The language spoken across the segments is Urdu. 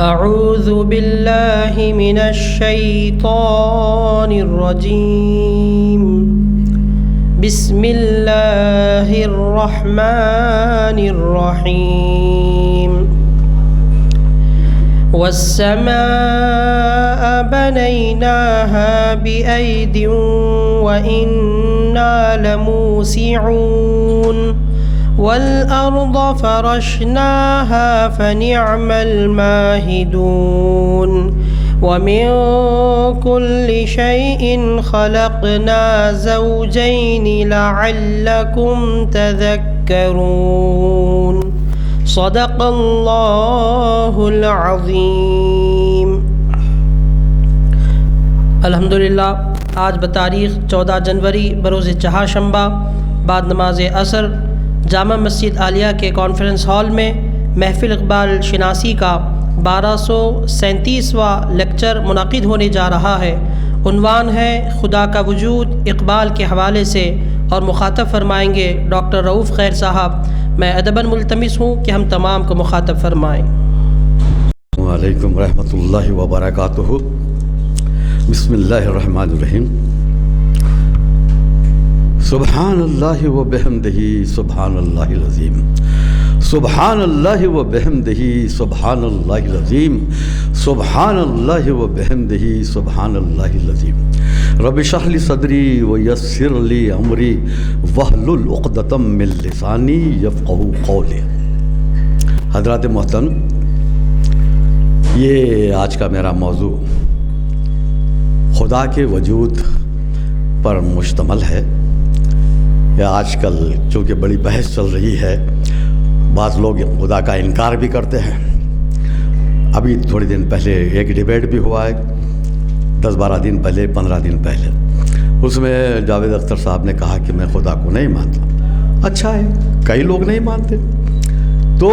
أعوذ بالله من الشيطان الرجيم. بسم الله الرحمن الرحيم. والسماء بنيناها بأيد وإنا لموسعون. والأرض فرشناها فنعم الماهدون. ومن كل شيء خلقنا زوجين لعلكم تذكرون. صدق اللہ العظیم. الحمدللہ آج بتاریخ 14 جنوری بروز چہارشنبہ بعد نماز عصر جامع مسجد عالیہ کے کانفرنس ہال میں محفل اقبال شناسی کا 1237واں لیکچر منعقد ہونے جا رہا ہے. عنوان ہے خدا کا وجود اقبال کے حوالے سے اور مخاطب فرمائیں گے ڈاکٹر رؤوف خیر صاحب. میں ادباً ملتمس ہوں کہ ہم تمام کو مخاطب فرمائیں. وعلیکم ورحمۃ اللہ وبرکاتہ. بسم اللہ الرحمن الرحیم. سبحان اللہ و بحمدہ سبحان اللہ العظیم. سبحان اللہ و بحمدہ سبحان اللہ العظیم. سبحان اللہ و بحمدہ سبحان اللہ العظیم. رب اشرح لی صدری ویسر لی امری واحلل عقدۃ من لسانی یفقہوا قولی. حضرات محترم، یہ آج کا میرا موضوع خدا کے وجود پر مشتمل ہے. آج کل چونکہ بڑی بحث چل رہی ہے، بعض لوگ خدا کا انکار بھی کرتے ہیں. ابھی تھوڑے دن پہلے ایک ڈیبیٹ بھی ہوا ہے، 10-12 دن پہلے، 15 دن پہلے. اس میں جاوید اختر صاحب نے کہا کہ میں خدا کو نہیں مانتا. اچھا ہے، کئی لوگ نہیں مانتے. تو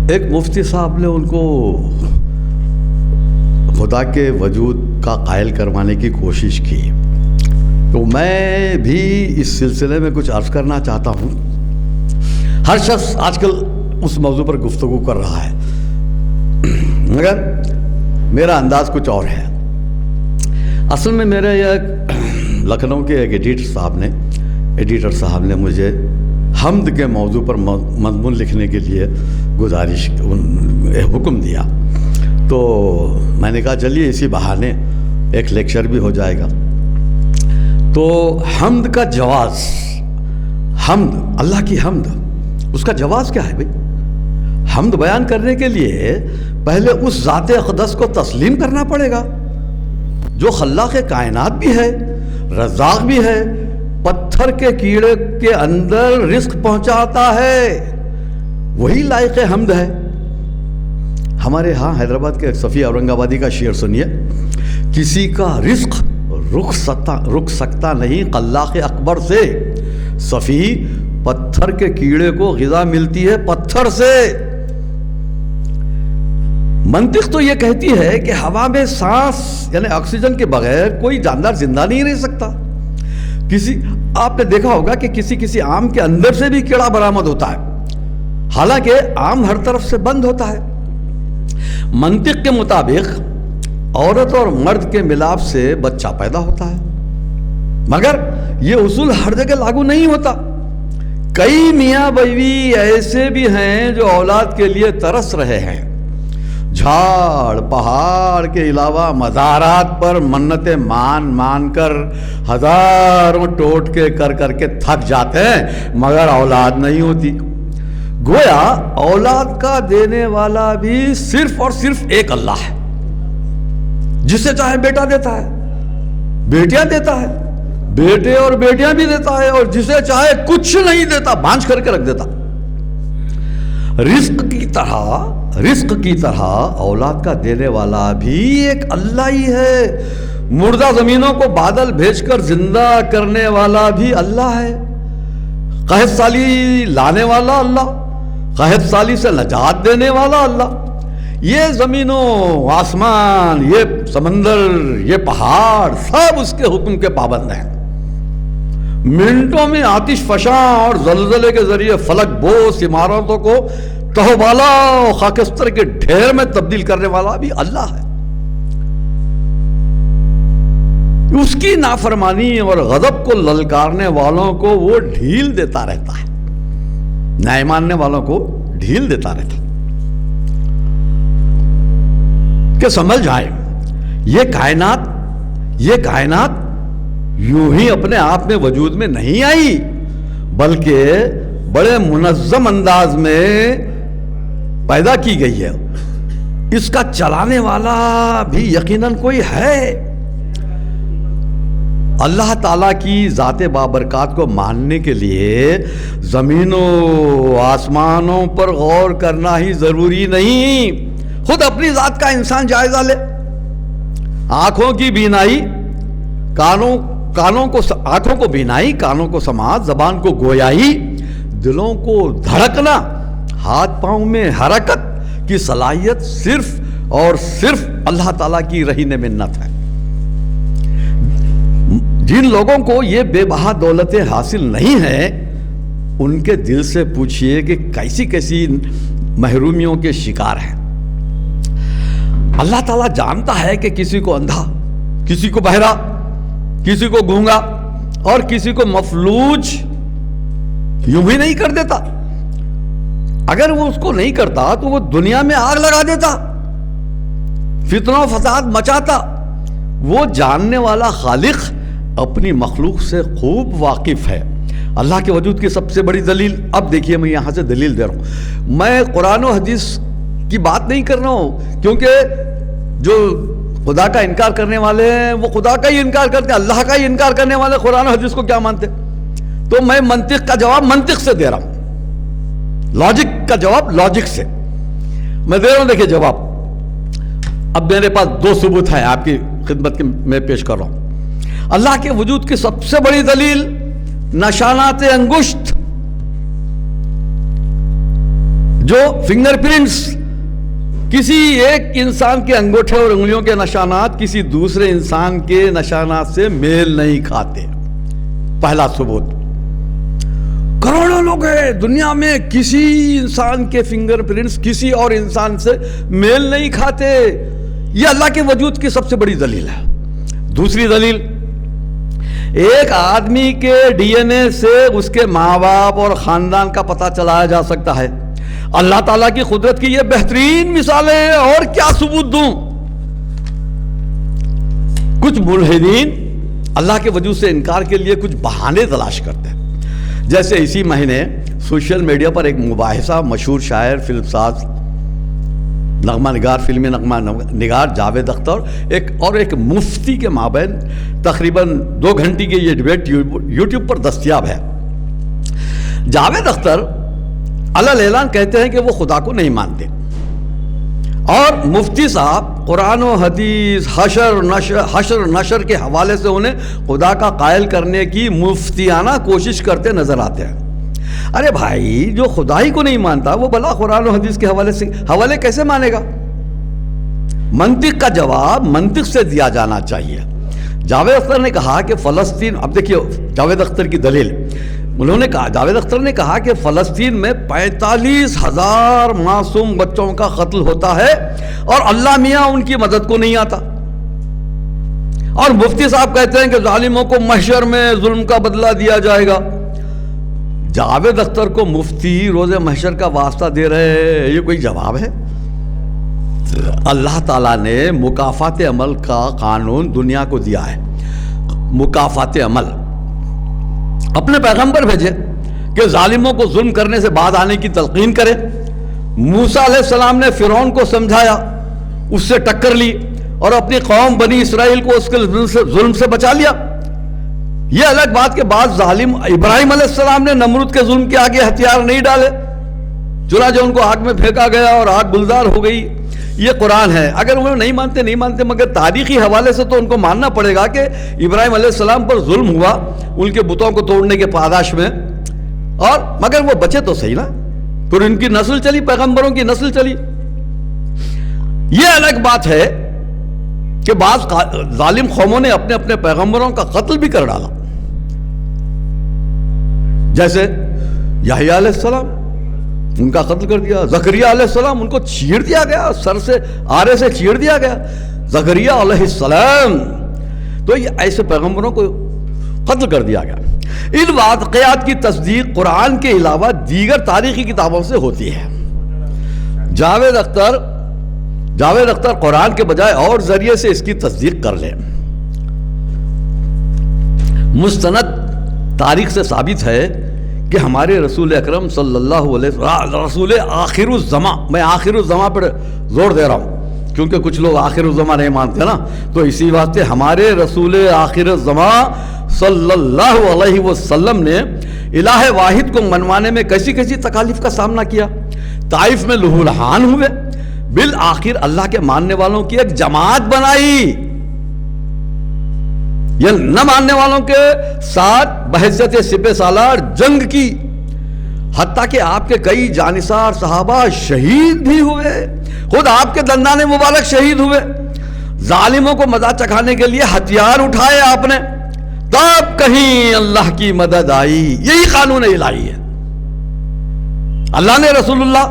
ایک مفتی صاحب نے ان کو خدا کے وجود کا قائل کروانے کی کوشش کی. تو میں بھی اس سلسلے میں کچھ عرض کرنا چاہتا ہوں. ہر شخص آج کل اس موضوع پر گفتگو کر رہا ہے، مگر میرا انداز کچھ اور ہے. اصل میں میرے لکھنؤ کے ایک ایڈیٹر صاحب نے مجھے حمد کے موضوع پر مضمون لکھنے کے لیے حکم دیا. تو میں نے کہا چلیے اسی بہانے ایک لیکچر بھی ہو جائے گا. تو حمد کا جواز، حمد، اللہ کی حمد، اس کا جواز کیا ہے بھائی؟ حمد بیان کرنے کے لیے پہلے اس ذات اقدس کو تسلیم کرنا پڑے گا جو خلاق کائنات بھی ہے، رزاق بھی ہے، پتھر کے کیڑے کے اندر رزق پہنچاتا ہے. وہی لائق حمد ہے. ہمارے ہاں حیدرآباد کے صفی اورنگ آبادی کا شعر سنیے. کسی کا رزق رک سکتا نہیں خلاق اکبر سے، صفی پتھر کے کیڑے کو غذا ملتی ہے پتھر سے. منطق تو یہ کہتی ہے کہ ہوا میں سانس یعنی آکسیجن کے بغیر کوئی جاندار زندہ نہیں رہ سکتا. آپ نے دیکھا ہوگا کہ کسی آم کے اندر سے بھی کیڑا برآمد ہوتا ہے، حالانکہ آم ہر طرف سے بند ہوتا ہے. منطق کے مطابق عورت اور مرد کے ملاپ سے بچہ پیدا ہوتا ہے، مگر یہ اصول ہر جگہ لاگو نہیں ہوتا. کئی میاں بیوی ایسے بھی ہیں جو اولاد کے لیے ترس رہے ہیں. جھاڑ پہاڑ کے علاوہ مزارات پر منتیں مان کر ہزاروں ٹوٹکے کر کے تھک جاتے ہیں، مگر اولاد نہیں ہوتی. گویا اولاد کا دینے والا بھی صرف اور صرف ایک اللہ ہے. جسے چاہے بیٹا دیتا ہے، بیٹیاں دیتا ہے، بیٹے اور بیٹیاں بھی دیتا ہے، اور جسے چاہے کچھ نہیں دیتا، بانجھ کر کے رکھ دیتا. رزق کی طرح اولاد کا دینے والا بھی ایک اللہ ہی ہے. مردہ زمینوں کو بادل بھیج کر زندہ کرنے والا بھی اللہ ہے. قحط سالی لانے والا اللہ، قحط سالی سے نجات دینے والا اللہ. یہ زمین و آسمان، یہ سمندر، یہ پہاڑ سب اس کے حکم کے پابند ہیں. منٹوں میں آتش فشاں اور زلزلے کے ذریعے فلک بوس عمارتوں کو تہو بالا اور خاکستر کے ڈھیر میں تبدیل کرنے والا بھی اللہ ہے. اس کی نافرمانی اور غضب کو للکارنے والوں کو وہ ڈھیل دیتا رہتا ہے, نہ ماننے والوں کو ڈھیل دیتا رہتا کہ سمجھ جائیں یہ کائنات یوں ہی اپنے آپ میں وجود میں نہیں آئی, بلکہ بڑے منظم انداز میں پیدا کی گئی ہے. اس کا چلانے والا بھی یقیناً کوئی ہے. اللہ تعالیٰ کی ذات بابرکات کو ماننے کے لیے زمینوں آسمانوں پر غور کرنا ہی ضروری نہیں, خود اپنی ذات کا انسان جائزہ لے. آنکھوں کی بینائی, آنکھوں کو بینائی, کانوں کو سماعت, زبان کو گویائی, دلوں کو دھڑکنا, ہاتھ پاؤں میں حرکت کی صلاحیت صرف اور صرف اللہ تعالیٰ کی رہین منت ہے. جن لوگوں کو یہ بے بہا دولتیں حاصل نہیں ہیں ان کے دل سے پوچھئے کہ کیسی کیسی محرومیوں کے شکار ہیں. اللہ تعالیٰ جانتا ہے کہ کسی کو اندھا, کسی کو بہرا, کسی کو گونگا اور کسی کو مفلوج یوں بھی نہیں کر دیتا. اگر وہ اس کو نہیں کرتا تو وہ دنیا میں آگ لگا دیتا, فتنہ و فساد مچاتا. وہ جاننے والا خالق اپنی مخلوق سے خوب واقف ہے. اللہ کے وجود کی سب سے بڑی دلیل, اب دیکھیے میں یہاں سے دلیل دے رہا ہوں, میں قرآن و حدیث کی بات نہیں کر رہا ہوں, کیونکہ جو خدا کا انکار کرنے والے ہیں وہ خدا کا ہی انکار کرتے ہیں, اللہ کا ہی انکار کرنے والے قرآن و حدیث کو کیا مانتے. تو میں منطق کا جواب منطق سے دے رہا ہوں, لاجک کا جواب لاجک سے میں دے رہا ہوں. دیکھیے جواب, اب میرے پاس دو ثبوت ہیں آپ کی خدمت میں پیش کر رہا ہوں. اللہ کے وجود کی سب سے بڑی دلیل نشانات انگشت, جو فنگر پرنٹس, کسی ایک انسان کے انگوٹھے اور انگلیوں کے نشانات کسی دوسرے انسان کے نشانات سے میل نہیں کھاتے. پہلا ثبوت. کروڑوں لوگ ہیں دنیا میں, کسی انسان کے فنگر پرنٹس کسی اور انسان سے میل نہیں کھاتے. یہ اللہ کے وجود کی سب سے بڑی دلیل ہے. دوسری دلیل, ایک آدمی کے ڈی این اے سے اس کے ماں باپ اور خاندان کا پتہ چلایا جا سکتا ہے. اللہ تعالیٰ کی قدرت کی یہ بہترین مثالیں ہیں, اور کیا ثبوت دوں. کچھ ملحدین اللہ کے وجود سے انکار کے لیے کچھ بہانے تلاش کرتے ہیں. جیسے اسی مہینے سوشل میڈیا پر ایک مباحثہ مشہور شاعر, فلم ساز, نغمہ نگار, فلمی نغمہ نگار جاوید اختر اور ایک مفتی کے مابین تقریباً 2 گھنٹے کی یہ ڈیبیٹ یوٹیوب پر دستیاب ہے. جاوید اختر علل اعلان کہتے ہیں کہ وہ خدا کو نہیں مانتے, اور مفتی صاحب قرآن و حدیث, حشر نشر کے حوالے سے انہیں خدا کا قائل کرنے کی مفتیانہ کوشش کرتے نظر آتے ہیں. ارے بھائی, جو خدا ہی کو نہیں مانتا وہ بھلا قرآن و حدیث کے حوالے کیسے مانے گا. منطق کا جواب منطق سے دیا جانا چاہیے. جاوید اختر نے کہا کہ فلسطین, اب دیکھیے جاوید اختر کی دلیل, جاوید اختر نے کہا کہ فلسطین میں 45,000 معصوم بچوں کا قتل ہوتا ہے اور اللہ میاں ان کی مدد کو نہیں آتا. اور مفتی صاحب کہتے ہیں کہ ظالموں کو محشر میں ظلم کا بدلہ دیا جائے گا. جاوید اختر کو مفتی روز محشر کا واسطہ دے رہے ہیں, یہ کوئی جواب ہے؟ اللہ تعالیٰ نے مکافات عمل کا قانون دنیا کو دیا ہے. مکافات عمل اپنے پیغمبر بھیجے کہ ظالموں کو ظلم کرنے سے بعد آنے کی تلقین کرے. موسیٰ علیہ السلام نے فرعون کو سمجھایا, اس سے ٹکر لی اور اپنی قوم بنی اسرائیل کو اس کے ظلم سے بچا لیا. یہ الگ بات کے بعد ظالم ابراہیم علیہ السلام نے نمرود کے ظلم کے آگے ہتھیار نہیں ڈالے, چنانچہ ان کو آگ میں پھینکا گیا اور آگ گلزار ہو گئی. یہ قرآن ہے. اگر وہ نہیں مانتے, مگر تاریخی حوالے سے تو ان کو ماننا پڑے گا کہ ابراہیم علیہ السلام پر ظلم ہوا ان کے بتوں کو توڑنے کے پاداش میں, اور مگر وہ بچے تو صحیح نا, پھر ان کی نسل چلی, پیغمبروں کی نسل چلی. یہ الگ بات ہے کہ بعض ظالم قوموں نے اپنے اپنے پیغمبروں کا قتل بھی کر ڈالا, جیسے یحییٰ علیہ السلام. ان کا قتل کر دیا. زکریہ علیہ السلام ان کو چیر دیا گیا, سر سے آرے سے چیر دیا گیا. زکریہ علیہ السلام, تو یہ ایسے پیغمبروں کو قتل کر دیا گیا. ان واقعات کی تصدیق قرآن کے علاوہ دیگر تاریخی کتابوں سے ہوتی ہے. جاوید اختر قرآن کے بجائے اور ذریعے سے اس کی تصدیق کر لیں. مستند تاریخ سے ثابت ہے کہ ہمارے رسول اکرم صلی اللہ علیہ وسلم رسول آخر الزمان, میں آخر الزمان پر زور دے رہا ہوں کیونکہ کچھ لوگ آخر الزمان نہیں مانتے نا, تو اسی واسطے ہمارے رسول آخر الزمان صلی اللہ علیہ وسلم نے الہ واحد کو منوانے میں کیسی کیسی تکالیف کا سامنا کیا. طائف میں لہو لہان ہوئے, بالآخر اللہ کے ماننے والوں کی ایک جماعت بنائی. یہ نہ ماننے والوں کے ساتھ بحیثیت سپہ سالار جنگ کی, حتیٰ کہ آپ کے کئی جانثار صحابہ شہید بھی ہوئے, خود آپ کے دندان مبارک شہید ہوئے. ظالموں کو مزہ چکھانے کے لیے ہتھیار اٹھائے آپ نے, تب کہیں اللہ کی مدد آئی. یہی قانون الہی ہے. اللہ نے رسول اللہ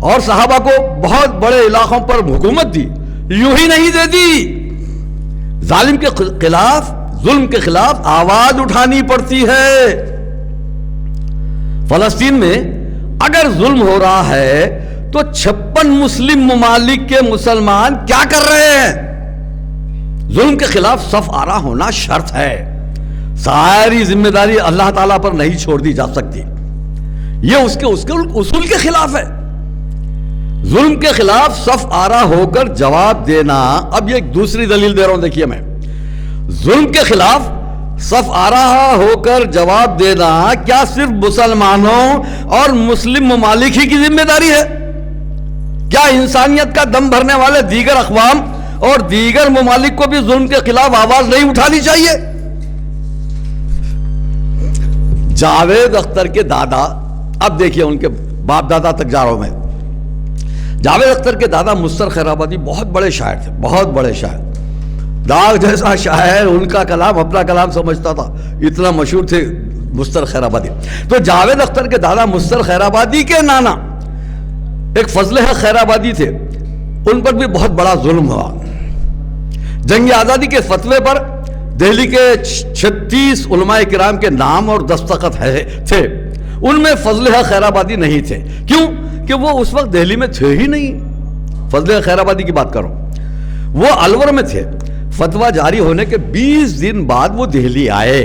اور صحابہ کو بہت بڑے علاقوں پر حکومت دی, یوں ہی نہیں دے دی. ظالم کے خلاف, ظلم کے خلاف آواز اٹھانی پڑتی ہے. فلسطین میں اگر ظلم ہو رہا ہے تو 56 مسلم ممالک کے مسلمان کیا کر رہے ہیں؟ ظلم کے خلاف صف آرا ہونا شرط ہے. ساری ذمہ داری اللہ تعالیٰ پر نہیں چھوڑ دی جا سکتی. یہ اس کے اصول کے خلاف ہے. ظلم کے خلاف صف آرا ہو کر جواب دینا. اب یہ ایک دوسری دلیل دے رہا ہوں, دیکھیے میں. ظلم کے خلاف صف آرا ہو کر جواب دینا کیا صرف مسلمانوں اور مسلم ممالک ہی کی ذمہ داری ہے؟ کیا انسانیت کا دم بھرنے والے دیگر اقوام اور دیگر ممالک کو بھی ظلم کے خلاف آواز نہیں اٹھانی چاہیے؟ جاوید اختر کے دادا, اب دیکھیے ان کے باپ دادا تک جا رہا ہوں میں. جاوید اختر کے دادا مستر خیر آبادی بہت بڑے شاعر تھے, بہت بڑے شاعر. داغ جیسا شاعر, ان کا کلام اپنا کلام سمجھتا تھا, اتنا مشہور تھے مستر خیر آبادی. تو جاوید اختر کے دادا مستر خیر آبادی کے نانا ایک فضل حق خیر آبادی تھے, ان پر بھی بہت بڑا ظلم ہوا. جنگ آزادی کے فتوے پر دہلی کے 36 علماء کرام کے نام اور دستخط تھے, ان میں فضل حق خیر آبادی نہیں تھے. کیوں کہ وہ اس وقت دہلی میں تھے ہی نہیں. فضل حق خیر آبادی کی بات کروں, وہ الور میں تھے. فتویٰ جاری ہونے کے 20 دن بعد وہ دہلی آئے.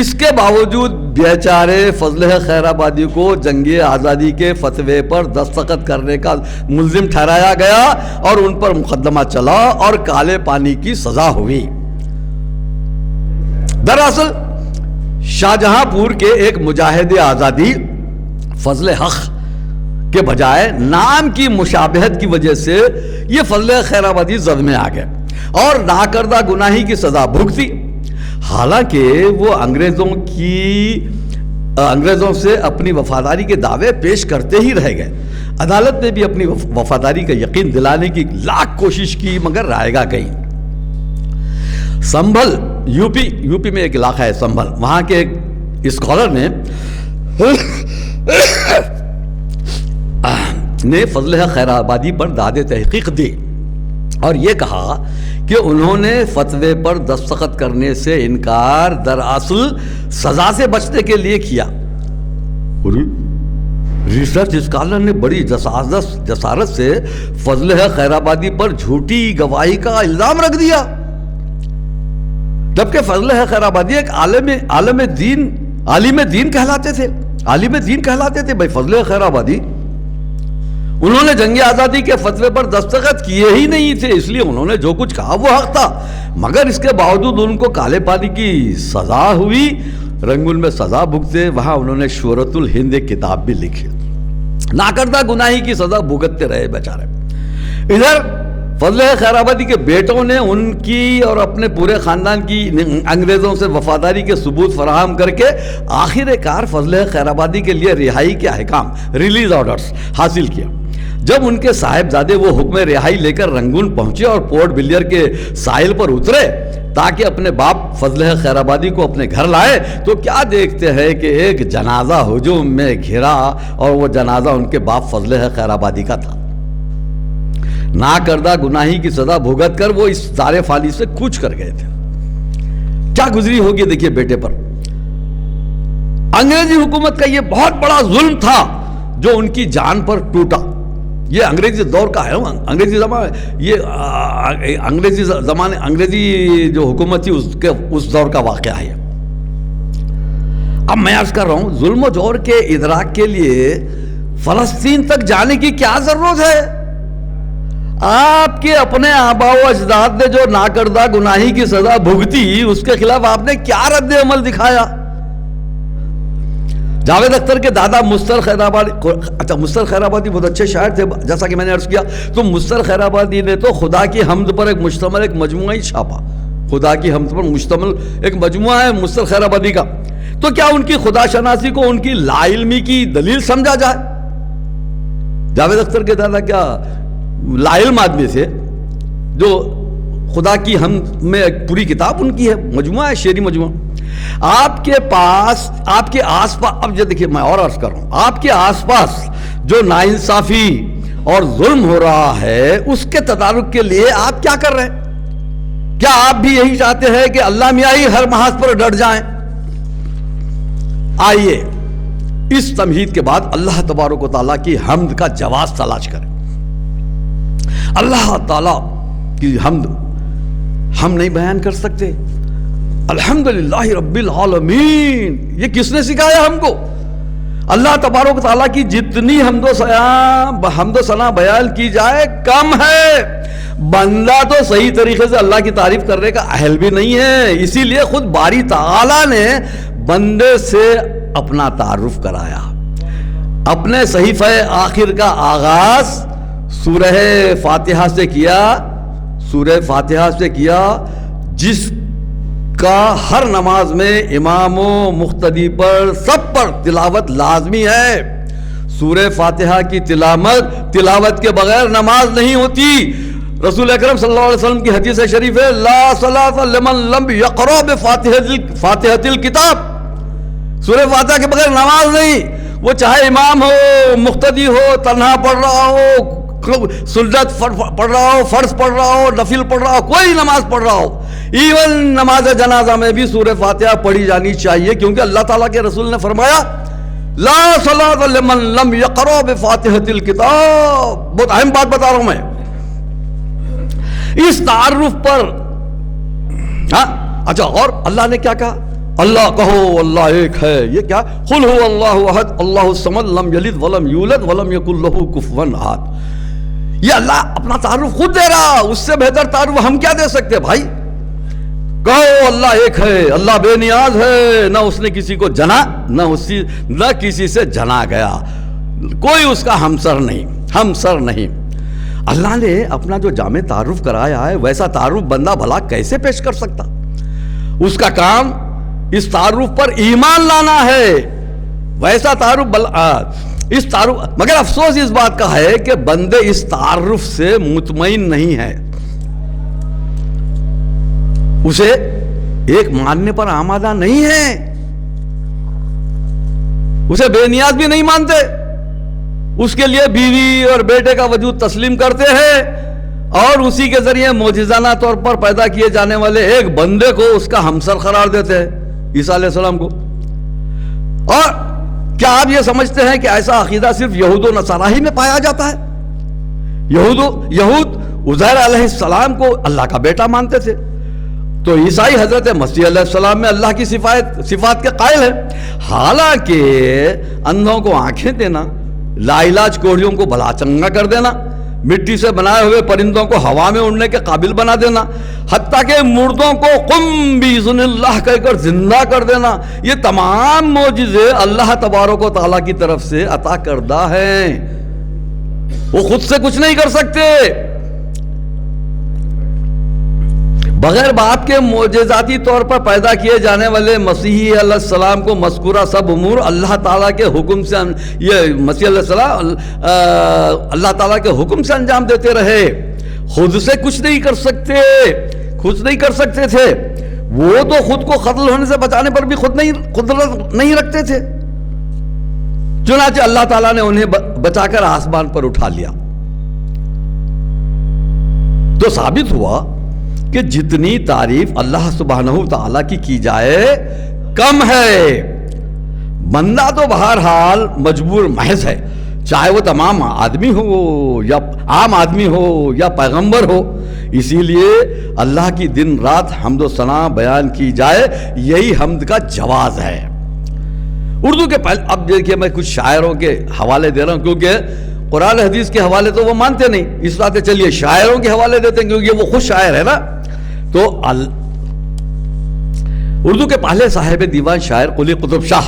اس کے باوجود بیچارے فضل حق خیر آبادی کو جنگ آزادی کے فتوے پر دستخط کرنے کا ملزم ٹھہرایا گیا اور ان پر مقدمہ چلا اور کالے پانی کی سزا ہوئی. دراصل شاہجہاں پور کے ایک مجاہد آزادی فضل حق کے بجائے نام کی مشابہت کی وجہ سے یہ فضل حق خیر آبادی زد میں آ گئے اور ناکردہ گناہی کی سزا بھگتی. حالانکہ وہ انگریزوں سے اپنی وفاداری کے دعوے پیش کرتے ہی رہ گئے. عدالت نے بھی اپنی وفاداری کا یقین دلانے کی لاکھ کوشش کی مگر رائے گاہ گئی. سنبھل یو پی میں ایک علاقہ ہے سنبھل, وہاں کے ایک اسکالر نے فضل حق خیر آبادی پر داد تحقیق دی اور یہ کہا کہ انہوں نے فتوے پر دستخط کرنے سے انکار دراصل سزا سے بچنے کے لیے کیا. ریسرچ اسکالر نے بڑی جسارت سے فضل حق خیر آبادی پر جھوٹی گواہی کا الزام رکھ دیا, جبکہ فضل حق خیر آبادی ایک عالم دین کہلاتے تھے. بھائی فضل حق خیر آبادی, انہوں نے جنگ آزادی کے فتوے پر دستخط کیے ہی نہیں تھے, اس لیے انہوں نے جو کچھ کہا وہ حق تھا, مگر اس کے باوجود ان کو کالے پانی کی سزا ہوئی. رنگول میں سزا بھگتے, وہاں انہوں نے شہرت الہند ایک کتاب بھی لکھی. ناکردہ گناہی کی سزا بھگتتے رہے بیچارے. ادھر فضل حق خیر آبادی کے بیٹوں نے ان کی اور اپنے پورے خاندان کی انگریزوں سے وفاداری کے ثبوت فراہم کر کے آخر کار فضل حق خیر آبادی کے لیے رہائی کے احکام, ریلیز آرڈرز حاصل کیا. جب ان کے صاحبزادے وہ حکم رہائی لے کر رنگون پہنچے اور پورٹ بلیئر کے ساحل پر اترے تاکہ اپنے باپ فضل خیر آبادی کو اپنے گھر لائے، تو کیا دیکھتے ہیں کہ ایک جنازہ ہجوم میں گھرا اور وہ جنازہ ان کے باپ فضل خیر آبادی کا تھا۔ نہ کردہ گناہی کی سزا بھگت کر وہ اس دار فانی سے کوچ کر گئے تھے۔ کیا گزری ہوگی دیکھیے بیٹے پر۔ انگریزی حکومت کا یہ بہت بڑا ظلم تھا جو ان کی جان پر ٹوٹا۔ یہ انگریزی دور کا ہے، انگریزی زمانے انگریزی جو حکومت تھی اس دور کا واقعہ ہے۔ اب میں عرض کر رہا ہوں، ظلم و جور کے ادراک کے لیے فلسطین تک جانے کی کیا ضرورت ہے؟ آپ کے اپنے آباء و اجداد نے جو ناکردہ گناہی کی سزا بھگتی، اس کے خلاف آپ نے کیا رد عمل دکھایا؟ جاوید اختر کے دادا مستر خیر آبادی، اچھا مستر خیر آبادی بہت اچھے شاعر تھے، جیسا کہ میں نے عرض کیا، تو مستر خیر آبادی نے تو خدا کی حمد پر ایک مشتمل ایک مجموعہ ہی چھاپا۔ خدا کی حمد پر مشتمل ایک مجموعہ ہے مستر خیر آبادی کا۔ تو کیا ان کی خدا شناسی کو ان کی لا علمی کی دلیل سمجھا جائے؟ جاوید اختر کے دادا کیا لا علم آدمی تھے، جو خدا کی حمد میں ایک پوری کتاب ان کی ہے، مجموعہ ہے، شعری مجموعہ۔ آپ کے پاس، آپ کے آس پاس، اب جو دیکھیے میں اور عرض کر رہا ہوں، آپ کے آس پاس جو ناانصافی اور ظلم ہو رہا ہے اس کے تدارک کے لیے آپ کیا کر رہے ہیں؟ کیا آپ بھی یہی چاہتے ہیں کہ اللہ میاں ہی ہر محاذ پر ڈٹ جائیں؟ آئیے اس تمہید کے بعد اللہ تبارک و تعالیٰ کی حمد کا جواز تلاش کریں۔ اللہ تعالیٰ کی حمد ہم نہیں بیان کر سکتے۔ الحمدللہ رب العالمین، یہ کس نے سکھایا ہم کو؟ اللہ تبارک و تعالیٰ کی جتنی حمد و ثنا بیان کی جائے کم ہے۔ بندہ تو صحیح طریقے سے اللہ کی تعریف کرنے کا اہل بھی نہیں ہے، اسی لیے خود باری تعالیٰ نے بندے سے اپنا تعارف کرایا۔ اپنے صحیفہ آخر کا آغاز سورہ فاتحہ سے کیا، سورہ فاتحہ سے کیا، جس کا ہر نماز میں امام و مقتدی پر سب پر تلاوت لازمی ہے۔ سورہ فاتحہ کی تلاوت کے بغیر نماز نہیں ہوتی۔ رسول اکرم صلی اللہ علیہ وسلم کی حدیث شریف ہے، لا صلاۃ لمن لم یقرأ بفاتحۃ الکتاب، سورہ فاتحہ کے بغیر نماز نہیں۔ وہ چاہے امام ہو، مقتدی ہو، تنہا پڑھ رہا ہو، سنت پڑھ رہا ہو، فرض پڑھ رہا ہو، نفل پڑھ رہا ہو، کوئی نماز پڑھ رہا ہو، ایون نماز جنازہ میں بھی سورہ فاتحہ پڑھی جانی چاہیے، کیونکہ اللہ تعالیٰ کے رسول نے فرمایا لا صلاۃ لمن لم یقرأ بفاتحۃ الکتاب۔ بہت اہم بات بتا رہا ہوں میں اس تعارف پر۔ اچھا، اور اللہ نے کیا کہا؟ اللہ کہو اللہ ایک ہے۔ یہ کیا؟ قل هو اللہ احد اللہ الصمد لم یلد ولم یولد ولم یکن له کفوا احد۔ یہ اللہ اپنا تعارف خود دے رہا، اس سے بہتر تعارف ہم کیا دے سکتے بھائی؟ کہو اللہ ایک ہے، اللہ بے نیاز ہے، نہ اس نے کسی کو جنا، نہ کسی سے جنا گیا، کوئی اس کا ہمسر نہیں۔ اللہ نے اپنا جو جامع تعارف کرایا ہے، ویسا تعارف بندہ بھلا کیسے پیش کر سکتا؟ اس کا کام اس تعارف پر ایمان لانا ہے، ویسا تعارف مگر افسوس اس بات کا ہے کہ بندے اس تعارف سے مطمئن نہیں ہیں، اسے ایک ماننے پر آمادہ نہیں ہے، اسے بے نیاز بھی نہیں مانتے، اس کے لیے بیوی اور بیٹے کا وجود تسلیم کرتے ہیں، اور اسی کے ذریعے معجزانہ طور پر پیدا کیے جانے والے ایک بندے کو اس کا ہمسر قرار دیتے ہیں، عیسیٰ علیہ السلام کو۔ اور کیا آپ یہ سمجھتے ہیں کہ ایسا عقیدہ صرف یہود و نصارہ ہی میں پایا جاتا ہے؟ یہود عزیر علیہ السلام کو اللہ کا بیٹا مانتے تھے، تو عیسائی حضرت مسیح علیہ السلام میں اللہ کی صفات کے قائل ہیں۔ حالانکہ اندھوں کو آنکھیں دینا، لا علاج کوڑیوں کو بھلا چنگا کر دینا، مٹی سے بنائے ہوئے پرندوں کو ہوا میں اڑنے کے قابل بنا دینا، حتیٰ کہ مردوں کو قم بإذن اللہ کہہ کر زندہ کر دینا، یہ تمام معجزے اللہ تبارک و تعالیٰ کی طرف سے عطا کردہ ہیں، وہ خود سے کچھ نہیں کر سکتے۔ بغیر باپ کے معجزاتی طور پر پیدا کیے جانے والے مسیح علیہ السلام کو مذکورہ سب امور اللہ تعالیٰ کے حکم سے یہ مسیح علیہ السلام اللہ تعالیٰ کے حکم سے انجام دیتے رہے، خود سے کچھ نہیں کر سکتے تھے۔ وہ تو خود کو قتل ہونے سے بچانے پر بھی قدرت نہیں رکھتے تھے، چنانچہ اللہ تعالیٰ نے انہیں بچا کر آسمان پر اٹھا لیا۔ تو ثابت ہوا کہ جتنی تعریف اللہ سبحانہ وتعالیٰ کی جائے کم ہے۔ بندہ تو بہرحال مجبور محض ہے، چاہے وہ تمام آدمی ہو یا عام آدمی ہو یا پیغمبر ہو، اسی لیے اللہ کی دن رات حمد و ثنا بیان کی جائے، یہی حمد کا جواز ہے۔ اردو کے پہلے اب دیکھیے میں کچھ شاعروں کے حوالے دے رہا ہوں، کیونکہ قرآن حدیث کے حوالے تو وہ مانتے نہیں، اس بات چلیے شاعروں کے حوالے دیتے ہیں کیونکہ وہ خود شاعر ہے نا۔ تو اردو کے پہلے صاحب دیوان شاعر قلی قطب شاہ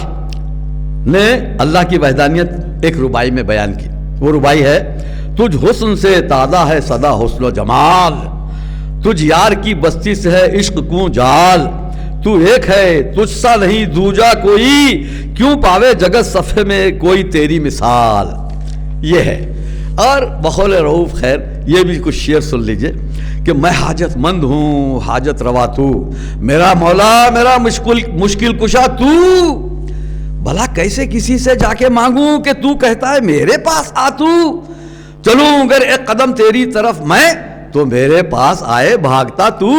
نے اللہ کی وحدانیت ایک ربائی میں بیان کی۔ وہ ربائی ہے: تجھ حسن سے تازہ ہے صدا حسن و جمال، تجھ یار کی بستی سے ہے عشق کوں جال، تو ایک ہے تجھ سا نہیں دوجا کوئی، کیوں پاوے جگت صفحے میں کوئی تیری مثال۔ یہ ہے۔ اور بقول رؤوف خیر یہ بھی کچھ شعر سن لیجئے کہ میں حاجت مند ہوں حاجت روا تو، میرا مولا میرا مشکل کشا تو، بھلا کیسے کسی سے جا کے مانگوں کہ تو کہتا ہے میرے پاس آ تو، چلوں اگر ایک قدم تیری طرف میں تو میرے پاس آئے بھاگتا تو،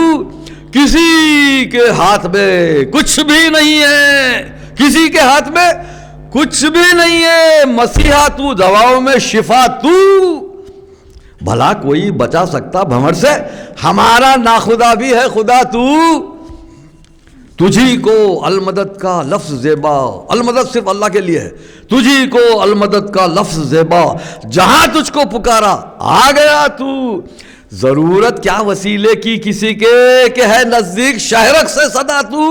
کسی کے ہاتھ میں کچھ بھی نہیں ہے، کسی کے ہاتھ میں کچھ بھی نہیں ہے، مسیحا تو دواؤں میں شفا تو، بھلا کوئی بچا سکتا بھنور سے، ہمارا ناخدا بھی ہے خدا تو، تجھی کو المدد کا لفظ زیبا، المدد صرف اللہ کے لیے ہے، تجھی کو المدد کا لفظ زیبا، جہاں تجھ کو پکارا آ گیا تو، ضرورت کیا وسیلے کی کسی کے کہ ہے نزدیک شہرک سے صدا تو،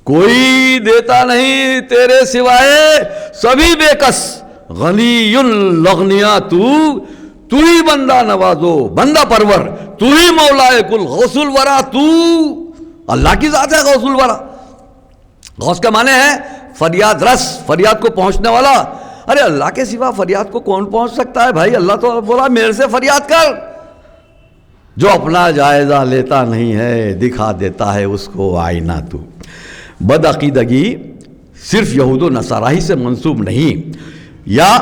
کوئی دیتا نہیں تیرے سوائے سبھی بے کس، غنی الاغنیاء تو ہی بندہ نوازو بندہ پرور، تو ہی مولا کل غوث الورا تو، اللہ کی ذات ہے غوث الورا۔ غوث کا معنی ہے فریاد رس، فریاد کو پہنچنے والا۔ ارے اللہ کے سوا فریاد کو کون پہنچ سکتا ہے بھائی؟ اللہ تو بولا میرے سے فریاد کر، جو اپنا جائزہ لیتا نہیں ہے دکھا دیتا ہے اس کو آئینہ تو۔ بدعقیدگی صرف یہود و نصارائی سے منسوب نہیں یا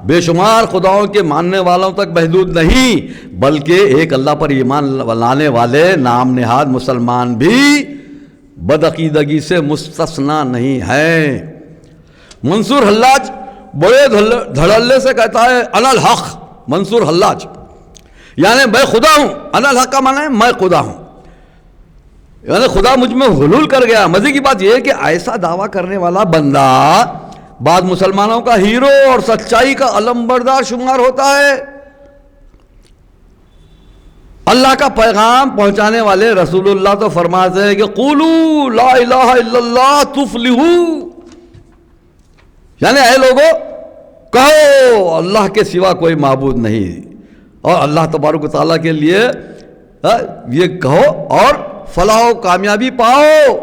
بے شمار خداؤں کے ماننے والوں تک محدود نہیں، بلکہ ایک اللہ پر ایمان لانے والے نام نہاد مسلمان بھی بدعقیدگی سے مستثنا نہیں ہیں۔ منصور حلاج بڑے دھڑلے سے کہتا ہے انا الحق، منصور حلاج یعنی میں خدا ہوں، انا الحق کا معنی ہے میں خدا ہوں، یعنی خدا مجھ میں حلول کر گیا۔ مزے کی بات یہ ہے کہ ایسا دعویٰ کرنے والا بندہ بعض مسلمانوں کا ہیرو اور سچائی کا علمبردار شمار ہوتا ہے۔ اللہ کا پیغام پہنچانے والے رسول اللہ تو فرماتے ہیں کہ قولوا لا الہ الا اللہ تفلحوا، یعنی اے لوگو کہو اللہ کے سوا کوئی معبود نہیں، اور اللہ تبارک و تعالیٰ کے لیے یہ کہو اور فلاح و کامیابی پاؤ،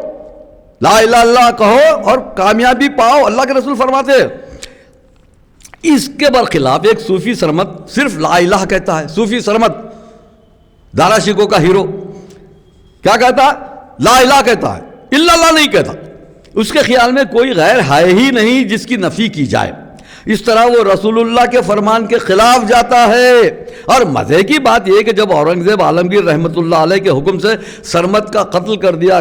لا الہ الا اللہ کہو اور کامیابی پاؤ، اللہ کے رسول فرماتے ہیں۔ اس کے برخلاف ایک صوفی سرمد صرف لا الہ کہتا ہے، صوفی سرمد دارا شیکو کا ہیرو کیا کہتا ہے؟ لا الہ کہتا ہے، الا اللہ نہیں کہتا، اس کے خیال میں کوئی غیر ہے ہی نہیں جس کی نفی کی جائے، اس طرح وہ رسول اللہ کے فرمان کے خلاف جاتا ہے۔ اور مزے کی بات یہ کہ جب اورنگزیب عالمگیر رحمت اللہ علیہ کے حکم سے سرمد کا قتل کر دیا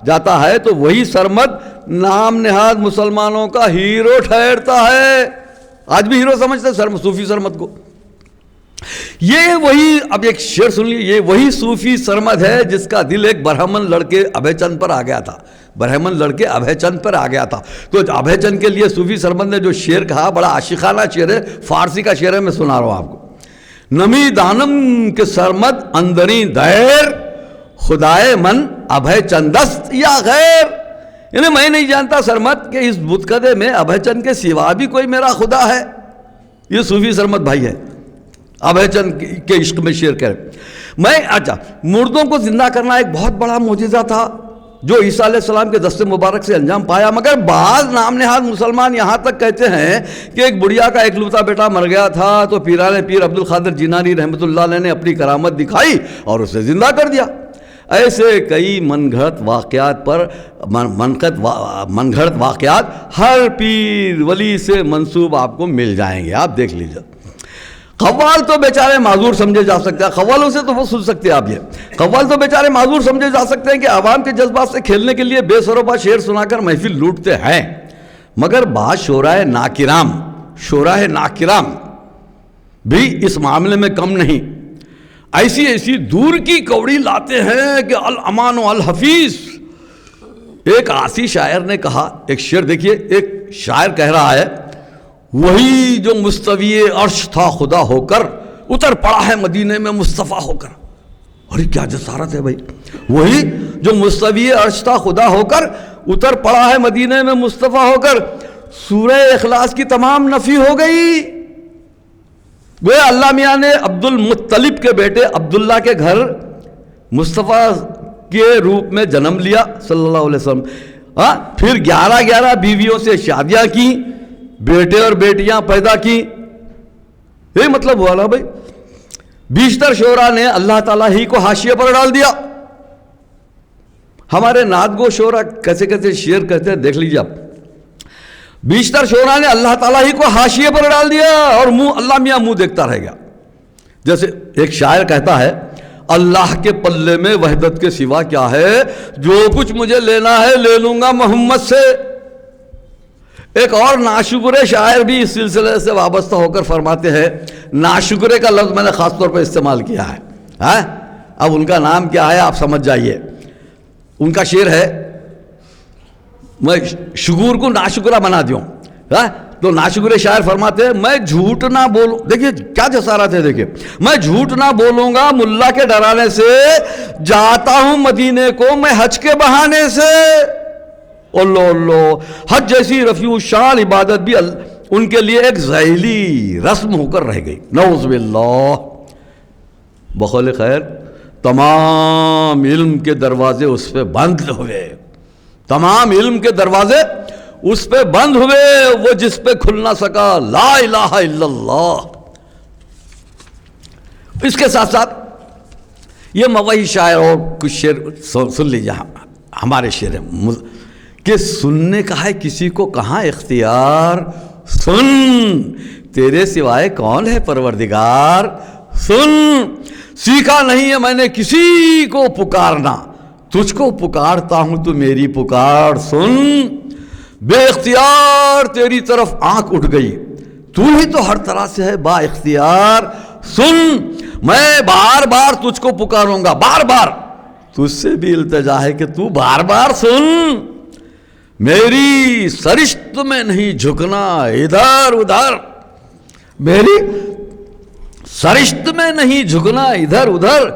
جاتا ہے تو وہی سرمد نام نہاد مسلمانوں کا ہیرو ٹھہرتا ہے، آج بھی ہیرو سمجھتے ہیں صوفی سرمد کو۔ یہ وہی، اب ایک شعر سن لیے، یہ وہی صوفی سرمد ہے جس کا دل ایک برہمن لڑکے ابھے چند پر آ گیا تھا، برہمن لڑکے ابھے چند پر آ گیا تھا۔ تو ابھے چند کے لیے صوفی سرمد نے جو شعر کہا بڑا عاشقانہ شعر ہے، فارسی کا شعر ہے، میں سنا رہا ہوں آپ کو۔ نمی دانم کے سرمد اندری دیر، خدائے من ابھے چندست یا غیر، یعنی میں نہیں جانتا سرمد کہ اس بتکدے میں ابھے چند کے سوا بھی کوئی میرا خدا ہے۔ یہ صوفی سرمد بھائی ہے، ابھے چند کے عشق میں شعر کہہ رہے۔ اچھا، مردوں کو زندہ کرنا ایک بہت بڑا معجزہ تھا جو عیسیٰ علیہ السلام کے دست مبارک سے انجام پایا، مگر بعض نام نہاد مسلمان یہاں تک کہتے ہیں کہ ایک بڑھیا کا اکلوتا بیٹا مر گیا تھا تو پیران پیر عبد القادر جیلانی رحمۃ اللہ علیہ نے اپنی کرامت دکھائی اور اسے زندہ کر دیا۔ ایسے کئی من گھڑت واقعات ہر پیر ولی سے منسوب آپ کو مل جائیں گے، آپ دیکھ لیجیے۔ قوال تو بیچارے معذور سمجھے جا سکتے ہیں، قوالوں سے تو وہ سن سکتے ہیں آپ، یہ قوال تو بیچارے معذور سمجھے جا سکتے ہیں کہ عوام کے جذبات سے کھیلنے کے لیے بے سروپا شعر سنا کر محفل لوٹتے ہیں، مگر بعض شعراء ناکرام بھی اس معاملے میں کم نہیں، ایسی دور کی کوڑی لاتے ہیں کہ الامان و الحفیظ۔ ایک عاصی شاعر نے کہا، ایک شعر دیکھیے، ایک شاعر کہہ رہا ہے، وہی جو مستوی عرش تھا خدا ہو کر اتر پڑا ہے مدینے میں مصطفیٰ ہو کر۔ اور کیا جسارت ہے بھائی، وہی جو مستوی عرش تھا خدا ہو کر اتر پڑا ہے مدینے میں مصطفیٰ ہو کر۔ سورہ اخلاص کی تمام نفی ہو گئی۔ گویا اللہ میاں نے عبد المطلب کے بیٹے عبداللہ کے گھر مصطفیٰ کے روپ میں جنم لیا صلی اللہ علیہ وسلم، پھر 11 بیویوں سے شادیاں کی، بیٹے اور بیٹیاں پیدا کی۔ یہ مطلب ہوا نا بھائی، بیشتر شعراء نے اللہ تعالیٰ ہی کو حاشیے پر ڈال دیا۔ ہمارے نعت گو شعراء کیسے کیسے شعر کہتے ہیں دیکھ لیجیے آپ۔ بیشتر شعراء نے اللہ تعالیٰ ہی کو حاشیے پر ڈال دیا اور اللہ میاں منہ دیکھتا رہ گیا۔ جیسے ایک شاعر کہتا ہے، اللہ کے پلے میں وحدت کے سوا کیا ہے، جو کچھ مجھے لینا ہے لے لوں گا محمد سے۔ ایک اور ناشکرے شاعر بھی اس سلسلے سے وابستہ ہو کر فرماتے ہیں، ناشکرے کا لفظ میں نے خاص طور پر استعمال کیا ہے، اب ان کا نام کیا ہے آپ سمجھ جائیے۔ ان کا شعر ہے، میں شکور کو ناشکرہ بنا دیوں، تو ناشکرے شاعر فرماتے ہیں، میں جھوٹ نہ بولوں، دیکھیے کیا جسارت ہے، دیکھیے، میں جھوٹ نہ بولوں گا ملا کے ڈرانے سے، جاتا ہوں مدینے کو میں حج کے بہانے سے۔ اللہ، حج جیسی رفیع الشان عبادت بھی ان کے لیے ایک ذیلی رسم ہو کر رہ گئی، نعوذ باللہ۔ بقول خیر، تمام علم کے دروازے اس پہ بند ہوئے، تمام علم کے دروازے اس پہ بند ہوئے، وہ جس پہ کھل نہ سکا لا الہ الا اللہ۔ اس کے ساتھ ساتھ یہ موائی شاعر اور کچھ شعر سن لیجیے، ہمارے شعر کہ سننے کا ہے کسی کو کہاں اختیار، سن تیرے سوائے کون ہے پروردگار، سن سیکھا نہیں ہے میں نے کسی کو پکارنا، تجھ کو پکارتا ہوں تو میری پکار سن، بے اختیار تیری طرف آنکھ اٹھ گئی، تو ہی تو ہر طرح سے ہے با اختیار، سن میں بار بار تجھ کو پکاروں گا، بار بار تجھ سے بھی التجا ہے کہ تو بار بار سن، میری سرشت میں نہیں جھکنا ادھر ادھر، میری سرشت میں نہیں جھکنا ادھر ادھر،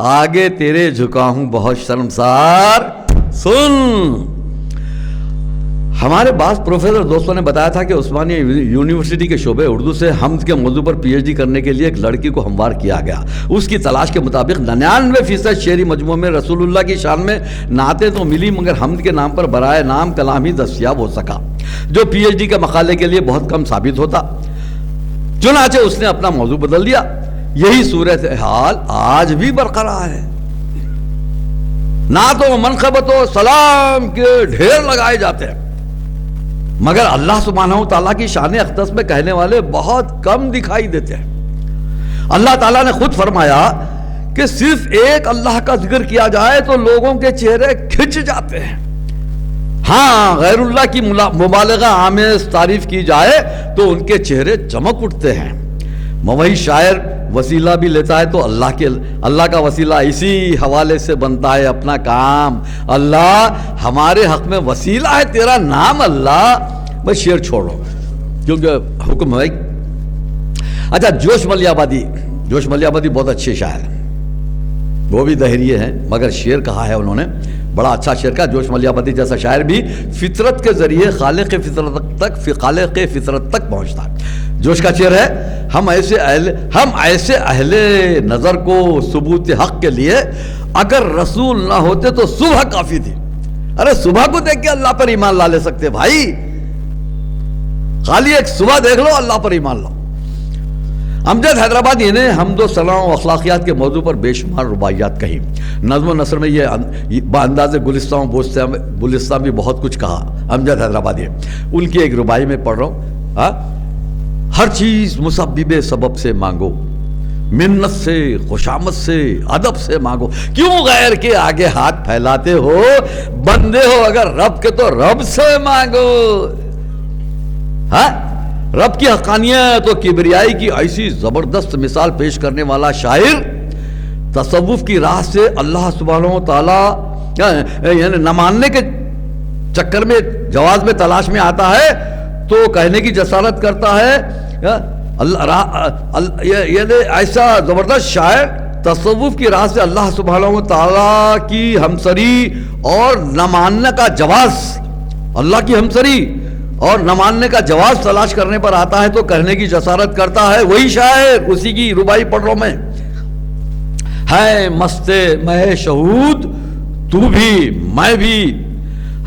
آگے تیرے جھکا ہوں بہت شرمسار، سن۔ ہمارے بعض پروفیسر دوستوں نے بتایا تھا کہ عثمانیہ یونیورسٹی کے شعبے اردو سے حمد کے موضوع پر پی ایچ ڈی کرنے کے لیے ایک لڑکی کو ہموار کیا گیا۔ اس کی تلاش کے مطابق 99% شعری مجموعے میں رسول اللہ کی شان میں نعتیں تو ملی، مگر حمد کے نام پر برائے نام کلام ہی دستیاب ہو سکا، جو پی ایچ ڈی کے مقالے کے لیے بہت کم ثابت ہوتا۔ چنانچہ اس نے اپنا موضوع بدل دیا۔ یہی صورتحال آج بھی برقرار ہے، نعت و منقبت و سلام کے ڈھیر لگائے جاتے ہیں، مگر اللہ سبحانہ و تعالیٰ کی شان اقدس میں کہنے والے بہت کم دکھائی دیتے ہیں۔ اللہ تعالیٰ نے خود فرمایا کہ صرف ایک اللہ کا ذکر کیا جائے تو لوگوں کے چہرے کھنچ جاتے ہیں، ہاں غیر اللہ کی مبالغہ آمیز تعریف کی جائے تو ان کے چہرے چمک اٹھتے ہیں۔ وہی شاعر وسیلہ بھی لیتا ہے تو اللہ کا وسیلہ اسی حوالے سے بنتا ہے اپنا کام، اللہ ہمارے حق میں وسیلہ ہے تیرا نام اللہ، بس شعر چھوڑو کیونکہ حکم ہے۔ اچھا، جوش ملیہ آبادی بہت اچھے شاعر ہیں، وہ بھی دہریے ہیں، مگر شعر کہا ہے انہوں نے، بڑا اچھا شعر کا جوش ملیابتی جیسا شاعر بھی فطرت کے ذریعے خالق فطرت تک پہنچتا ہے۔ جوش کا شعر ہے، ہم ایسے اہل نظر کو ثبوت حق کے لیے اگر رسول نہ ہوتے تو صبح کافی تھی۔ ارے صبح کو دیکھ کے اللہ پر ایمان لا لے سکتے بھائی، خالی ایک صبح دیکھ لو اللہ پر ایمان لاؤ۔ امجد حیدرآبادی نے حمد و ثنا و اخلاقیات کے موضوع پر بے شمار رباعیات کہی، نظم و نثر میں یہ بانداز گلستان بھی بہت کچھ کہا امجد حیدرآبادی۔ ان کی ایک رباعی میں پڑھ رہا ہوں، ہر چیز مسبب سبب سے مانگو، منت سے، خوشامد سے، ادب سے مانگو، کیوں غیر کے آگے ہاتھ پھیلاتے ہو؟ بندے ہو اگر رب کے تو رب سے مانگو۔ ہاں، رب کی حقانیت و کبریائی کی ایسی زبردست مثال پیش کرنے والا شاعر تصوف کی راہ سے اللہ سبحانہ و تعالی یعنی نہ ماننے کے چکر میں جواز میں تلاش میں آتا ہے تو کہنے کی جسارت کرتا ہے، یعنی ایسا زبردست شاعر تصوف کی راہ سے اللہ سبحانہ و تعالی کی ہمسری اور نہ ماننے کا جواز، اللہ کی ہمسری اور نہ ماننے کا جواز تلاش کرنے پر آتا ہے تو کہنے کی جسارت کرتا ہے۔ وہی شاعر، اسی کی ربائی پڑھ رہا ہوں میں، ہے مست میں شہود تو بھی میں بھی،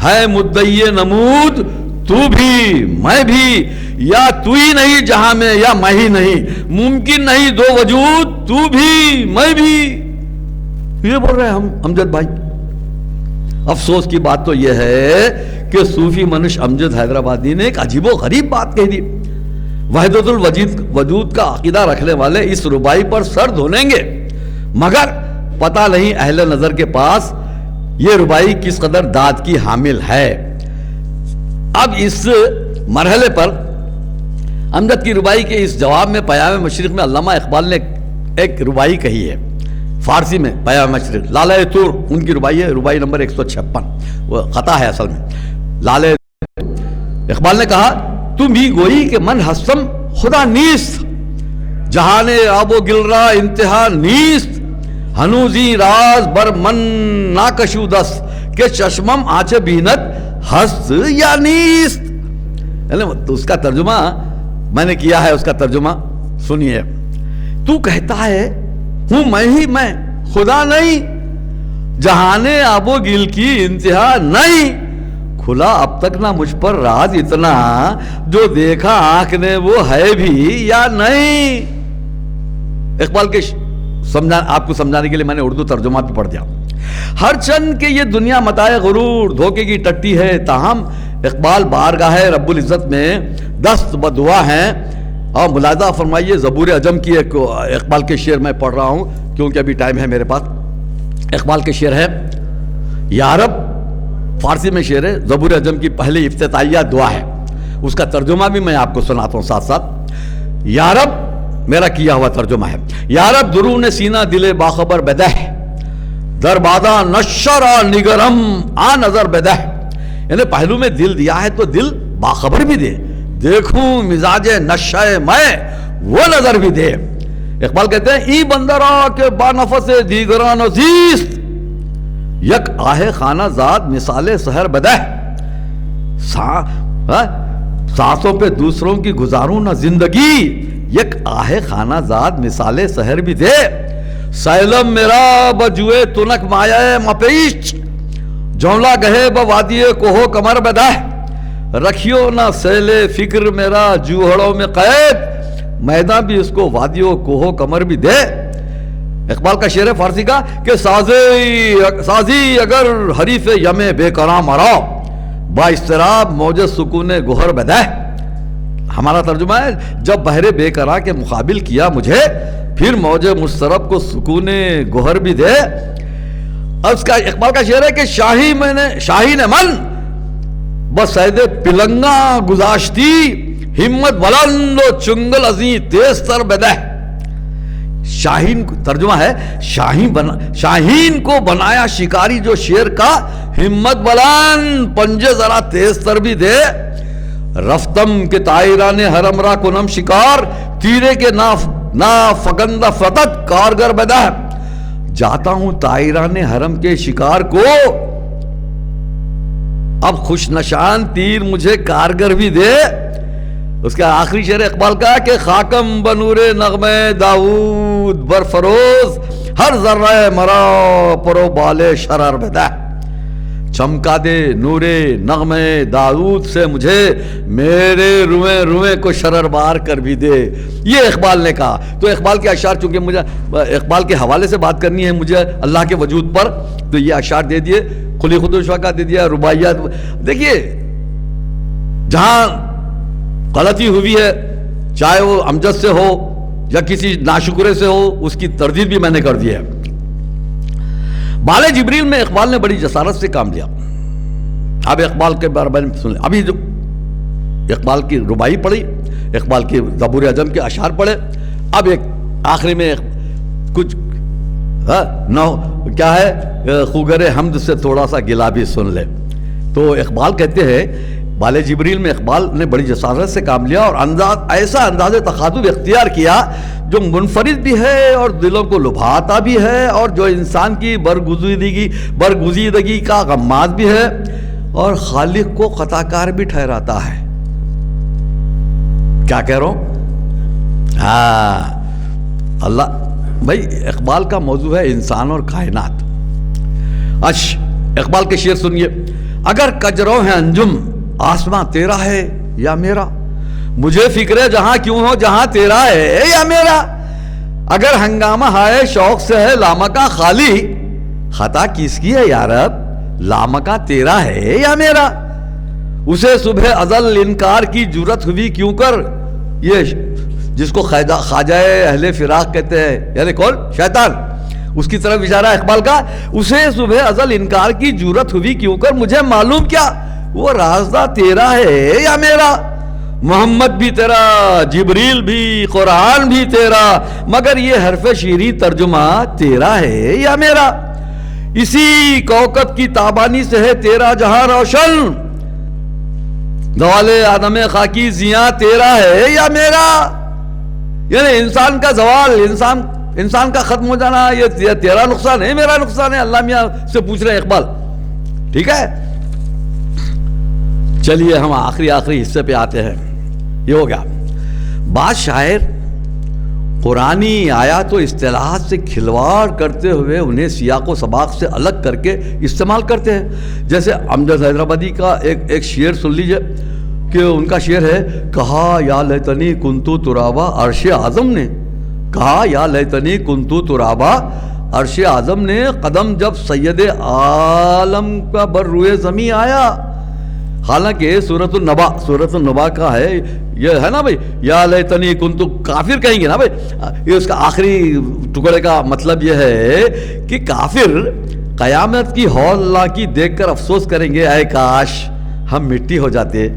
ہے مدعی نمود تو بھی میں بھی، یا تو ہی نہیں جہاں میں یا میں ہی نہیں، ممکن نہیں دو وجود تو بھی میں بھی، یہ بول رہے ہیں ہم امجد بھائی۔ افسوس کی بات تو یہ ہے کہ صوفی منش امجد حیدرآبادی نے ایک عجیب و غریب بات کہہ دی۔ وحدت الوجود کا عقیدہ رکھنے والے اس ربائی پر سر دھونیں گے، مگر پتہ نہیں اہل نظر کے پاس یہ ربائی کس قدر داد کی حامل ہے۔ اب اس مرحلے پر امجد کی ربائی کے اس جواب میں پیام مشرق میں علامہ اقبال نے ایک ربائی کہی ہے، فارسی میں پیام مشرق، لالہ تور ان کی ربائی ہے، ربائی نمبر 156، وہ خطا ہے اصل میں۔ لالہ اقبال نے کہا، تم ہی گوئی کہ من ہستم خدا نیست، جہان آب و گل را انتہا نیست، ہنوزی راز بر من ناکشودست، کہ چشمم آنچ بینت ہست یا نیست۔ یعنی اس کا ترجمہ میں نے کیا ہے، اس کا ترجمہ سنیے۔ تو کہتا ہے ہوں میں ہی میں، خدا نہیں، جہان آب و گل کی انتہا نہیں، کھلا اب تک نہ مجھ پر راز اتنا، جو دیکھا آنکھ نے وہ ہے بھی یا نہیں۔ اقبال کے آپ کو سمجھانے کے لیے میں نے اردو ترجمہ بھی پڑھ دیا۔ ہر چند کہ یہ دنیا متاع غرور دھوکے کی ٹٹی ہے، تاہم اقبال بارگاہ رب العزت میں دست بدعا ہیں۔ اور ملاحظہ فرمائیے، زبور عجم کی ایک اقبال کے شعر میں پڑھ رہا ہوں کیونکہ ابھی ٹائم ہے میرے پاس۔ اقبال کے شعر ہے، یا رب، فارسی میں شعر ہے، زبور عجم کی پہلی افتتاحیہ دعا ہے، اس کا ترجمہ بھی میں آپ کو سناتا ہوں ساتھ ساتھ۔ یا رب، میرا کیا ہوا ترجمہ ہے، یا رب درون سینہ دل باخبر بدہ، در بادہ نشرا نگرم آ نظر بدہ، یعنی پہلو میں دل دیا ہے تو دل باخبر بھی دے، دیکھوں مزاج نشہ میں وہ نظر بھی دے۔ اقبال کہتے ہیں، ای بندرا کے با نفس دیگران زیست، یک آہ خانہ زاد مثال سحر بدہ، سانسوں پہ دوسروں کی گزاروں نہ زندگی، یک آہ خانہ زاد مثال سحر بھی دے، سیلم میرا بجوئے تنک مایہ مپیچ، جولا گہے بوادی کوہو کمر بدہ، رکھیو نہ سیل فکر میرا جوہڑوں میں قید، میدان بھی اس کو وادیوں کوہو کمر بھی دے۔ اقبال کا شعر ہے فارسی کا کہ سازی اگر حریف یم بے کرام مرا، با اضطراب موج سکون گوہر بدہ، ہمارا ترجمہ ہے، جب بحر بے قرار کے مقابل کیا مجھے، پھر موج مضطرب کو سکون گوہر بھی دے۔ اس کا اقبال کا شعر ہے کہ شاہی نے من بس سید پلنگا گزاشتی، ہمت بلند و چنگل عظیم تیز تر بدہ، شاہین ترجمہ ہے، شاہین کو بنایا شکاری جو شیر کا، ہمت بلند پنجے ذرا تیز تر بھی دے، رفتم کے طائران حرم را کنم شکار، تیرے کے نا فگندہ فتت کارگر بدہ، جاتا ہوں طائران حرم کے شکار کو اب خوش نشان تیر مجھے کارگر بھی دے. اس کا آخری شعر اقبال کا کہ خاکم بنور نغمے داؤد برفروز ہر ذرہ مرا پرو بالے شرر بدہ. چمکا دے نور نغمے داؤد سے مجھے میرے روئے روئے کو شرر بار کر بھی دے. یہ اقبال نے کہا. تو اقبال کے اشعار چونکہ مجھے اقبال کے حوالے سے بات کرنی ہے مجھے اللہ کے وجود پر, تو یہ اشعار دے دیے, کھلی خودشوا کا دے دیا, رباعیات. دیکھیے جہاں غلطی ہوئی ہے چاہے وہ امجد سے ہو یا کسی ناشکرے سے ہو اس کی تردید بھی میں نے کر دی ہے. بال جبریل میں اقبال نے بڑی جسارت سے کام لیا. اب اقبال کے بارے میں سن لیں. ابھی جو اقبال کی رباعی پڑھی, اقبال کی زبور اعظم کے اشعار پڑھے, اب ایک آخری میں کچھ کیا ہے خوگر حمد سے تھوڑا سا گلا بھی سن لے. تو اقبال کہتے ہیں بال جبریل میں اقبال نے بڑی جسارت سے کام لیا اور ایسا انداز تخاطب اختیار کیا جو منفرد بھی ہے اور دلوں کو لبھاتا بھی ہے اور جو انسان کی برگزیدگی کا غماز بھی ہے اور خالق کو خطا کار بھی ٹھہراتا ہے. کیا کہہ رہا ہوں؟ اللہ بھائی اقبال کا موضوع ہے انسان اور کائنات. اقبال کے شعر سنیے. اگر کجرو ہے انجم آسماں تیرا ہے یا میرا, مجھے فکر جہاں کیوں ہو جہاں تیرا ہے یا میرا. اگر ہنگامہ ہائے شوق سے ہے لامکا خالی, خطا کس کی ہے یا رب لامکا تیرا ہے یا میرا. اسے صبح ازل انکار کی جرت ہوئی کیوں کر, یہ جس کو خواجہ اہل فراق کہتے ہیں یعنی کون شیطان, اس کی طرف اشارہ اقبال کا. اسے صبح ازل انکار کی جرت ہوئی کیوں کر, مجھے معلوم کیا وہ رازدہ تیرا ہے یا میرا. محمد بھی تیرا, جبریل بھی, قرآن بھی تیرا, مگر یہ حرف شیریں ترجمہ تیرا ہے یا میرا. اسی کوکب کی تابانی سے ہے تیرا جہاں روشن, زوال آدم خاکی زیاں تیرا ہے یا میرا. یعنی انسان کا زوال, انسان کا ختم ہو جانا یہ تیرا نقصان ہے میرا نقصان ہے. اللہ میاں سے پوچھ رہے ہیں اقبال. ٹھیک ہے, چلیے ہم آخری حصے پہ آتے ہیں. یہ ہو گیا. بعض شاعر قرآنی آیات و اصطلاحات سے کھلواڑ کرتے ہوئے انہیں سیاق و سباق سے الگ کر کے استعمال کرتے ہیں. جیسے امجد حیدرآبادی کا ایک شعر سن لیجئے کہ ان کا شعر ہے, کہا یا لیتنی کنتو ترابا, عرش اعظم نے کہا یا لیتنی کنتو ترابا, عرش اعظم نے قدم جب سید عالم کا بر روئے زمین آیا. حالانکہ سورۃ النبا کا ہے یہ ہے نا بھائی, یا لیتنی کنتو کافر کہیں گے نا بھائی. یہ اس کا آخری ٹکڑے کا مطلب یہ ہے کہ کافر قیامت کی ہول اللہ کی دیکھ کر افسوس کریں گے, اے کاش ہم مٹی ہو جاتے.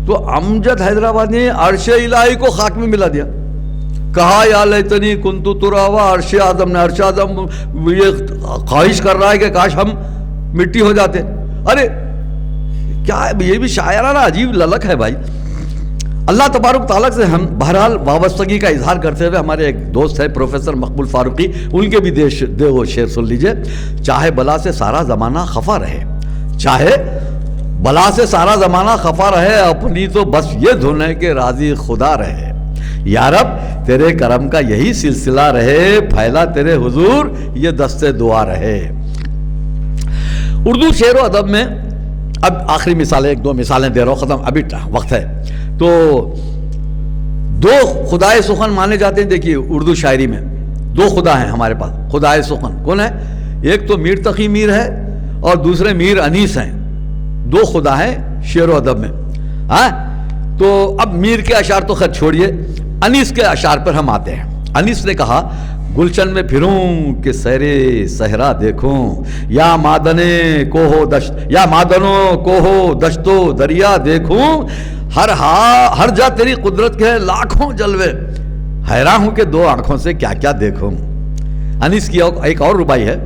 تو امجد حیدرآباد نے عرش الہی کو خاک میں ملا دیا. کہا یا لیتنی کنتو ترابا, عرش اعظم نے, عرش اعظم یہ خواہش کر رہا ہے کہ کاش ہم مٹی ہو جاتے. ارے کیا ہے یہ بھی شاعرانہ عجیب للک ہے بھائی. اللہ تبارک تعالیٰ سے ہم بہرحال وابستگی کا اظہار کرتے ہوئے, ہمارے ایک دوست ہے پروفیسر مقبول فاروقی, ان کے بھی دے وہ شعر سن لیجئے. چاہے بلا سے سارا زمانہ خفا رہے, چاہے بلا سے سارا زمانہ خفا رہے, اپنی تو بس یہ دھن ہے کہ راضی خدا رہے. یا رب تیرے کرم کا یہی سلسلہ رہے, پھیلا تیرے حضور یہ دستے دعا رہے. اردو شعر و ادب میں اب آخری مثالیں, ایک دو مثالیں دے رہا ہوں, ختم ابھی وقت ہے. تو دو خدائے سخن مانے جاتے ہیں. دیکھیے اردو شاعری میں دو خدا ہیں ہمارے پاس, خدائے سخن کون ہے؟ ایک تو میر تقی میر ہے اور دوسرے میر انیس ہیں. دو خدا ہیں شعر و ادب میں. تو اب میر کے اشعار تو خیر چھوڑیے, انیس کے اشعار پر ہم آتے ہیں. انیس نے کہا, گلشن میں پھروں کہ سیرے صحرا دیکھوں, یا مادنے کو ہو دشت, یا مادنوں کو ہو دشت و دریا دیکھوں, ہر جا تیری قدرت کے لاکھوں جلوے, حیران ہوں کہ دو آنکھوں سے کیا کیا دیکھوں. انیس کی ایک اور ربائی ہے,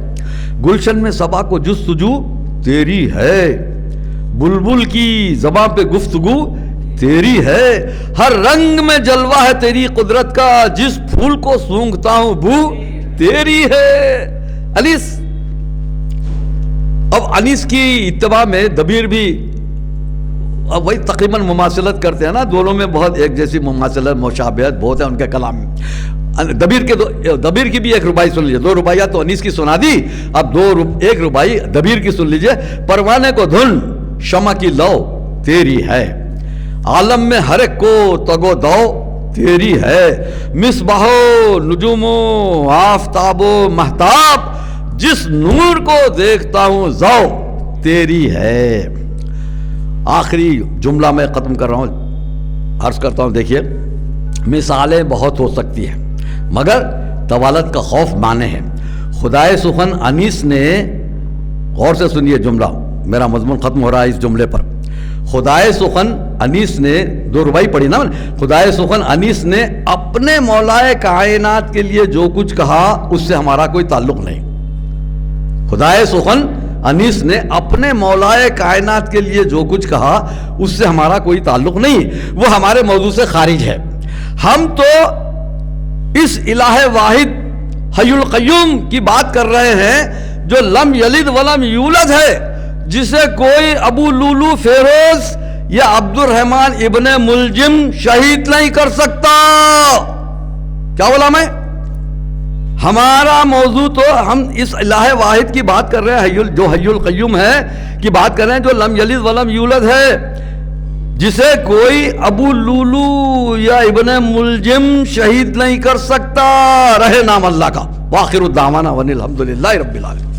گلشن میں صبا کو جستجو تیری ہے, بلبل کی زباں پہ گفتگو تیری ہے, ہر رنگ میں جلوہ ہے تیری قدرت کا, جس پھول کو سونگھتا ہوں بو تیری ہے. انیس اب انیس کی اتباع میں دبیر بھی اب وہی تقریباً مماثلت کرتے ہیں نا، دونوں میں بہت ایک جیسی مماثلت مشابہت بہت ہے ان کے کلام میں۔ دبیر کی بھی ایک ربائی سن لیجئے، 2 رباعیات تو انیس کی سنا دی، اب ایک ربائی دبیر کی سن لیجئے۔ پروانے کو دھن شمع کی لو تیری ہے، عالم میں ہر ایک کو تگو دو تیری ہے، مصباح و نجوم و آفتاب و مہتاب، جس نور کو دیکھتا ہوں زو تیری ہے۔ آخری جملہ میں ختم کر رہا ہوں، عرض کرتا ہوں، دیکھیے مثالیں بہت ہو سکتی ہیں مگر طوالت کا خوف مانے ہیں۔ خدائے سخن انیس نے، غور سے سنیے جملہ، میرا مضمون ختم ہو رہا ہے اس جملے پر۔ خدائے سخن انیس نے 2 ربائی پڑھی نا، خدائے سخن انیس نے اپنے مولائے کائنات کے لیے جو کچھ کہا اس سے ہمارا کوئی تعلق نہیں۔ خدائے سخن انیس نے اپنے مولائے کائنات کے لیے جو کچھ کہا اس سے ہمارا کوئی تعلق نہیں، وہ ہمارے موضوع سے خارج ہے۔ ہم تو اس الہ واحد حی القیوم کی بات کر رہے ہیں جو لم یلد ولم یولد ہے، جسے کوئی ابو لولو فیروز یا عبد الرحمن ابن ملجم شہید نہیں کر سکتا۔ کیا بولا میں؟ ہمارا موضوع تو ہم اس الہ واحد کی بات کر رہے ہیں، جو حی القیوم ہے کی بات کر رہے ہیں، جو لم یلد ولم یولد ہے، جسے کوئی ابو لولو یا ابن ملجم شہید نہیں کر سکتا، رہے نام اللہ کا۔ وآخر الدعوانا وان الحمدللہ رب العالمین۔